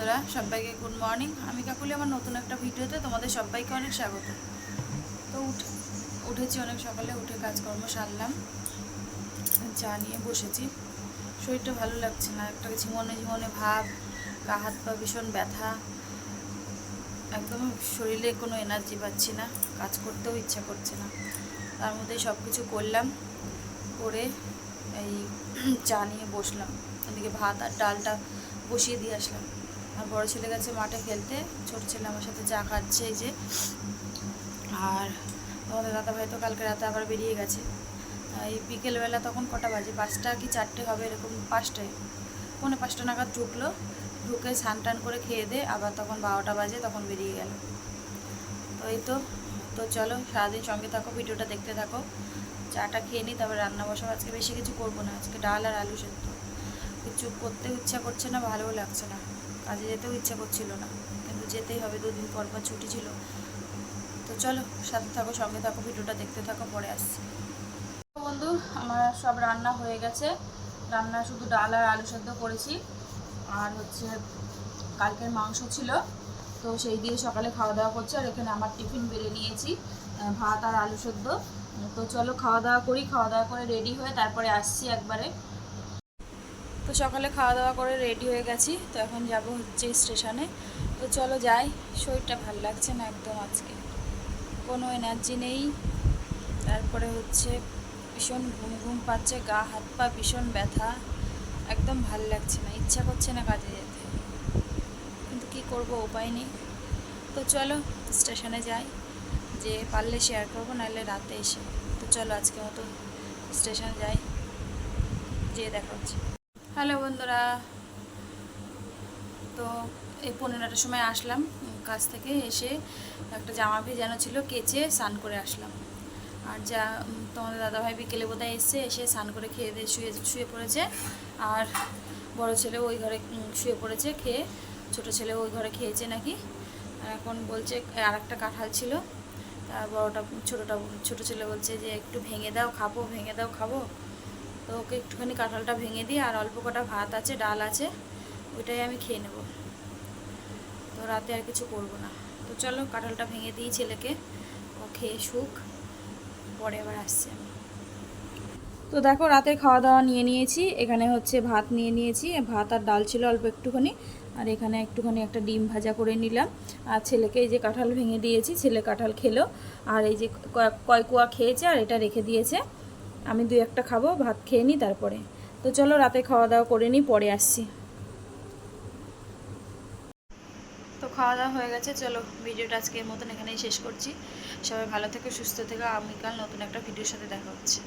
বন্ধুরা, সবাইকে good morning. আমি কাকুলি, আমার নতুন একটা ভিডিওতে তোমাদের সবাইকে অনেক স্বাগত। তো উঠেছি অনেক সকালে, উঠে কাজকর্ম সারলাম, চা নিয়ে বসেছি। শরীরটা ভালো লাগছে না, একটা ঝিমনে ঝিমনে ভাব, গা হাত পা ভীষণ ব্যথা, একদম শরীরে কোনো এনার্জি পাচ্ছি না, কাজ করতেও ইচ্ছা করছে না। তার মধ্যেই সব কিছু করলাম, করে এই চা নিয়ে বসলাম। এদিকে ভাত আর ডালটা বসিয়ে দিয়ে আসলাম। আর বড় ছেলে গেছে মাঠে খেলতে, ছোট ছেলে আমার সাথে চা খাচ্ছে এই যে। আর তোমাদের দাদাভাই তো কালকে রাতে আবার বেরিয়ে গেছে। এই বিকেলবেলা তখন কটা বাজে, 5টা কি 4টে হবে এরকম, 5টায়, 5:45 নাগাদ ঢুকলো। ঢুকে স্নান টান করে খেয়ে দে আবার তখন 12টা বাজে, তখন বেরিয়ে গেল। তো এই তো চলো সারাদিন সঙ্গে থাকো, ভিডিওটা দেখতে থাকো। চাটা খেয়ে নিই, তারপর রান্না বসাবো। আজকে বেশি কিছু করবো না, আজকে ডাল আর আলু সেদ্ধ। কিছু করতেও ইচ্ছা করছে না, ভালোও লাগছে না, কাজে যেতেও ইচ্ছা করছিল না, কিন্তু যেতেই হবে, 2 দিন পর ছুটি ছিল। তো চলো সাথে থাকো, সঙ্গে থাকো, ভিডিওটা দেখতে থাকো, পরে আসছি। বন্ধু, আমার সব রান্না হয়ে গেছে। রান্না শুধু ডাল আর আলু সেদ্ধ করেছি, আর হচ্ছে কালকের মাংস ছিল, তো সেই দিয়ে সকালে খাওয়া দাওয়া করছি। আর এখানে আমার টিফিন বেড়ে নিয়েছি, ভাত আর আলু সেদ্ধ। তো চলো খাওয়া দাওয়া করি, খাওয়া দাওয়া করে রেডি হয়ে তারপরে আসছি একবারে। তো সকালে খাওয়া দাওয়া করে রেডি হয়ে গেছি, তো এখন যাব হচ্ছে স্টেশনে। তো চলো যাই। শরীরটা ভালো লাগছে না একদম, আজকে কোনো এনার্জি নেই। তারপরে হচ্ছে ভীষণ ঘুম ঘুম পাচ্ছে, গা হাত পা ভীষণ ব্যথা, একদম ভাল লাগছে না, ইচ্ছা করছে না কাজে যেতে, কিন্তু কি করব, উপায় নেই। তো চলো স্টেশনে যাই, যে পারলে শেয়ার করবো, নাহলে রাতে এসে। তো চলো আজকে মতো স্টেশনে যাই, যেয়ে দেখা হচ্ছে। হ্যালো বন্ধুরা, তো এই 15টার সময় আসলাম কাজ থেকে, এসে একটা জামা ভেজানো ছিল, কেচে স্নান করে আসলাম। আর যা তোমাদের দাদাভাই বিকেলে বোধহয় এসে স্নান করে খেয়ে দিয়ে শুয়ে পড়েছে। আর বড় ছেলে ওই ঘরে শুয়ে পড়েছে খেয়ে, ছোট ছেলে ওই ঘরে খেয়েছে নাকি। আর এখন বলছে আর একটা কাঁঠাল ছিল, আর ছোটো ছেলে বলছে যে একটু ভেঙে দাও খাবো, ভেঙে দাও খাবো। তো ওকে একটুখানি কাঁঠালটা ভেঙে দিই, আর অল্প কটা ভাত আছে, ডাল আছে, ওইটাই আমি খেয়ে নেব। তো রাতে আর কিছু করব না। তো চলো কাঁঠালটা ভেঙে দিই ছেলেকে, ও খেয়ে শুক, পরে আবার আসছি আমি। তো দেখো রাতের খাওয়া দাওয়া নিয়ে নিয়েছি, এখানে হচ্ছে ভাত নিয়ে নিয়েছি, ভাত আর ডাল ছিল অল্প একটুখানি, আর এখানে একটুখানি একটা ডিম ভাজা করে নিলাম। আর ছেলেকে এই যে কাঁঠাল ভেঙে দিয়েছি, ছেলে কাঁঠাল খেলো, আর এই যে কয়কুয়া খেয়েছে, আর এটা রেখে দিয়েছে। আমি 2-1টা খাবো, ভাত খেয়ে নিই তারপরে। তো চলো রাতে খাওয়া দাওয়া করে নিই, পরে আসছি। তো খাওয়া দাওয়া হয়ে গেছে, চলো ভিডিওটা আজকের মতন এখানেই শেষ করছি। সবাই ভালো থেকো, সুস্থ থেকো, আগামীকাল নতুন একটা ভিডিওর সাথে দেখা হচ্ছে।